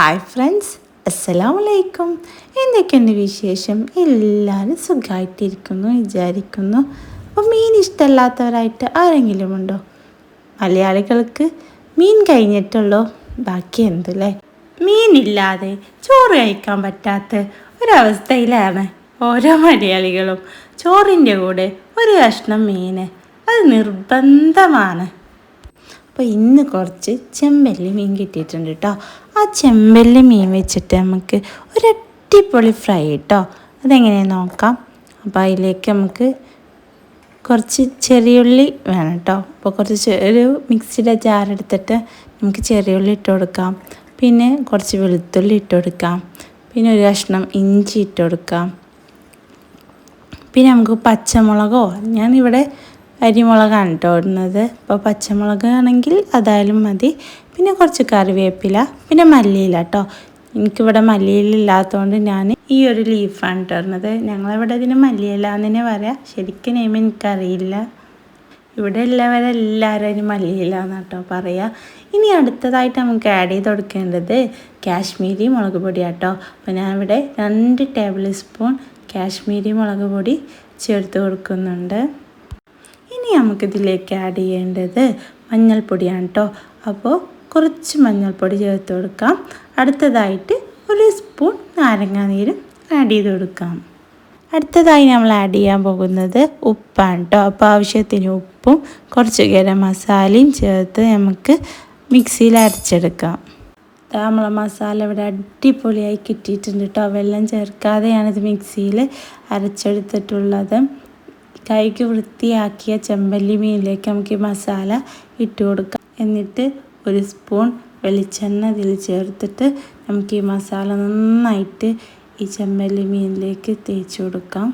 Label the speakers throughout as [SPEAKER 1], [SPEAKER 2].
[SPEAKER 1] Hi friends, അസ്സലാമലൈക്കും. എന്തൊക്കെയുണ്ട് വിശേഷം? എല്ലാവരും സുഖമായിട്ടിരിക്കുന്നു വിചാരിക്കുന്നു. അപ്പോൾ മീൻ ഇഷ്ടമല്ലാത്തവരായിട്ട് ആരെങ്കിലും ഉണ്ടോ? മലയാളികൾക്ക് മീൻ കഴിഞ്ഞിട്ടുള്ളൂ ബാക്കി എന്തല്ലേ. മീനില്ലാതെ ചോറ് കഴിക്കാൻ പറ്റാത്ത ഒരവസ്ഥയിലാണ് ഓരോ മലയാളികളും. ചോറിൻ്റെ കൂടെ ഒരു കഷ്ണം മീൻ അത് നിർബന്ധമാണ്. അപ്പോൾ ഇന്ന് കുറച്ച് ചെമ്പല്ലി മീൻ കിട്ടിയിട്ടുണ്ട് കേട്ടോ. ആ ചെമ്പല്ലി മീൻ വെച്ചിട്ട് നമുക്ക് ഒരു അടിപൊളി ഫ്രൈ കേട്ടോ. അതെങ്ങനെയാണെന്ന് നോക്കാം. അപ്പോൾ അതിലേക്ക് നമുക്ക് കുറച്ച് ചെറിയുള്ളി വേണം കേട്ടോ. അപ്പോൾ കുറച്ച് ഒരു മിക്സിയുടെ ജാർ എടുത്തിട്ട് നമുക്ക് ചെറിയുള്ളി ഇട്ട് കൊടുക്കാം. പിന്നെ കുറച്ച് വെളുത്തുള്ളി ഇട്ട് കൊടുക്കാം. പിന്നെ ഒരു കഷ്ണം ഇഞ്ചി ഇട്ട് കൊടുക്കാം. പിന്നെ നമുക്ക് പച്ചമുളകോ, ഞാനിവിടെ അരിമുളകാണ് കേട്ടോ ഇടുന്നത്. അപ്പോൾ പച്ചമുളക് ആണെങ്കിൽ അതായാലും മതി. പിന്നെ കുറച്ച് കറിവേപ്പില, പിന്നെ മല്ലിയില കേട്ടോ. എനിക്കിവിടെ മല്ലിയില ഇല്ലാത്തതുകൊണ്ട് ഞാൻ ഈ ഒരു ലീഫാണ് ഇടുന്നത്. ഞങ്ങളിവിടെ ഇതിന് മല്ലിയില എന്ന് തന്നെ പറയാം. ശരിക്കും നെയ്മ് എനിക്കറിയില്ല. ഇവിടെ എല്ലാവരും അതിന് മല്ലിയില എന്നാണ് കേട്ടോ പറയുക. ഇനി അടുത്തതായിട്ട് നമുക്ക് ആഡ് ചെയ്ത് കൊടുക്കേണ്ടത് കാശ്മീരി മുളക് പൊടിയാണ് കേട്ടോ. അപ്പോൾ ഞാനിവിടെ 2 ടേബിൾ സ്പൂൺ കാശ്മീരി മുളക് പൊടി ചേർത്ത് കൊടുക്കുന്നുണ്ട്. ഇനി നമുക്കിതിലേക്ക് ആഡ് ചെയ്യേണ്ടത് മഞ്ഞൾപ്പൊടിയാണ് കേട്ടോ. അപ്പോൾ കുറച്ച് മഞ്ഞൾപ്പൊടി ചേർത്ത് കൊടുക്കാം. അടുത്തതായിട്ട് 1 സ്പൂൺ നാരങ്ങാനീരും ആഡ് ചെയ്ത് കൊടുക്കാം. അടുത്തതായി നമ്മൾ ആഡ് ചെയ്യാൻ പോകുന്നത് ഉപ്പാണ് കേട്ടോ. അപ്പോൾ ആവശ്യത്തിന് ഉപ്പും കുറച്ച് ഗരം മസാലയും ചേർത്ത് നമുക്ക് മിക്സിയിൽ അരച്ചെടുക്കാം. നമ്മളെ മസാല ഇവിടെ അടിപൊളിയായി കിട്ടിയിട്ടുണ്ട് കേട്ടോ. വെള്ളം ചേർക്കാതെയാണിത് മിക്സിയിൽ അരച്ചെടുത്തിട്ടുള്ളത്. കൈക്ക് വൃത്തിയാക്കിയ ചെമ്പല്ലി മീനിലേക്ക് നമുക്ക് ഈ മസാല ഇട്ട് കൊടുക്കാം. എന്നിട്ട് 1 സ്പൂൺ വെളിച്ചെണ്ണ ഇതിൽ ചേർത്തിട്ട് നമുക്ക് ഈ മസാല നന്നായിട്ട് ഈ ചെമ്പല്ലി മീനിലേക്ക് തേച്ച് കൊടുക്കാം.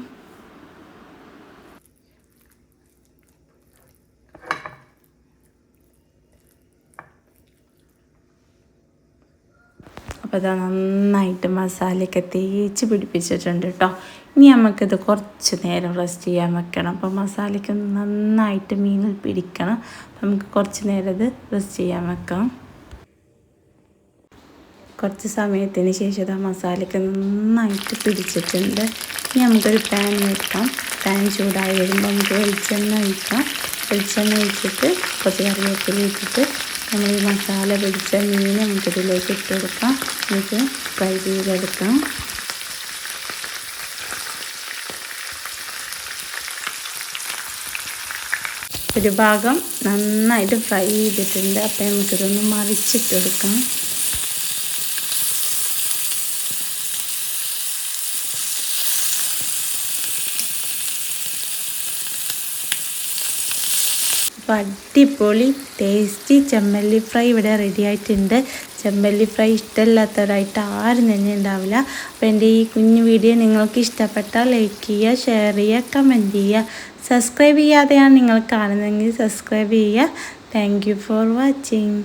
[SPEAKER 1] അപ്പോൾ അത് നന്നായിട്ട് മസാലയൊക്കെ തേച്ച് പിടിപ്പിച്ചിട്ടുണ്ട് കേട്ടോ. ഇനി നമുക്കിത് കുറച്ച് നേരം റെസ്റ്റ് ചെയ്യാൻ വെക്കണം. അപ്പോൾ മസാലയ്ക്ക് നന്നായിട്ട് മീനിൽ പിടിക്കണം. നമുക്ക് കുറച്ച് നേരം ഇത് റെസ്റ്റ് ചെയ്യാൻ വെക്കാം. കുറച്ച് സമയത്തിന് ശേഷം ആ മസാലയ്ക്ക് നന്നായിട്ട് പിടിച്ചിട്ടുണ്ട്. ഇനി നമുക്കൊരു പാൻ വെക്കാം. പാൻ ചൂടായി വരുമ്പോൾ നമുക്ക് വെളിച്ചെണ്ണ ഒഴിക്കാം. വെളിച്ചെണ്ണ ഒഴിച്ചിട്ട് കുറച്ച് കറിവേപ്പില ഇട്ടിട്ട് നമ്മൾ ഈ മസാല പിടിച്ച മീൻ നമുക്കിതിലേക്ക് ഇട്ട് കൊടുക്കാം. എന്നിട്ട് ഫ്രൈ ചെയ്തെടുക്കാം. ഒരു ഭാഗം നന്നായിട്ട് ഫ്രൈ ചെയ്തിട്ടുണ്ട്. അപ്പോൾ നമുക്കിതൊന്ന് മറിച്ചിട്ട് കൊടുക്കാം. അപ്പോൾ അടിപൊളി ടേസ്റ്റി ചെമ്പല്ലി ഫ്രൈ ഇവിടെ റെഡി ആയിട്ടുണ്ട്. ചെമ്പല്ലി ഫ്രൈ ഇഷ്ടമില്ലാത്തവരായിട്ട് ആരും തന്നെ ഉണ്ടാവില്ല. അപ്പോൾ എൻ്റെ ഈ കുഞ്ഞു വീഡിയോ നിങ്ങൾക്ക് ഇഷ്ടപ്പെട്ടാൽ ലൈക്ക് ചെയ്യുക, ഷെയർ ചെയ്യുക, കമൻറ്റ് ചെയ്യുക. സബ്സ്ക്രൈബ് ചെയ്യാതെയാണ് നിങ്ങൾ കാണുന്നതെങ്കിൽ സബ്സ്ക്രൈബ് ചെയ്യുക. Thank you for watching.